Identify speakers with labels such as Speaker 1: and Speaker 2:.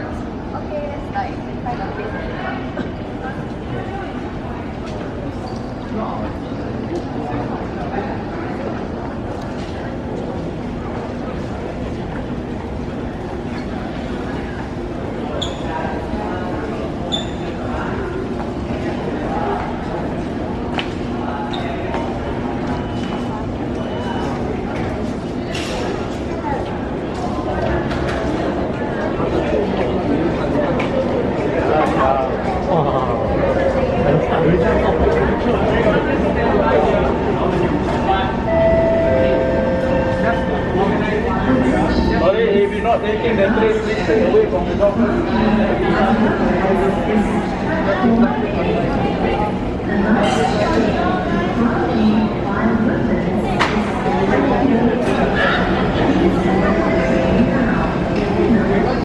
Speaker 1: Okay, let's like find a place.
Speaker 2: Sorry, if you're not taking the tray, please take away from the door.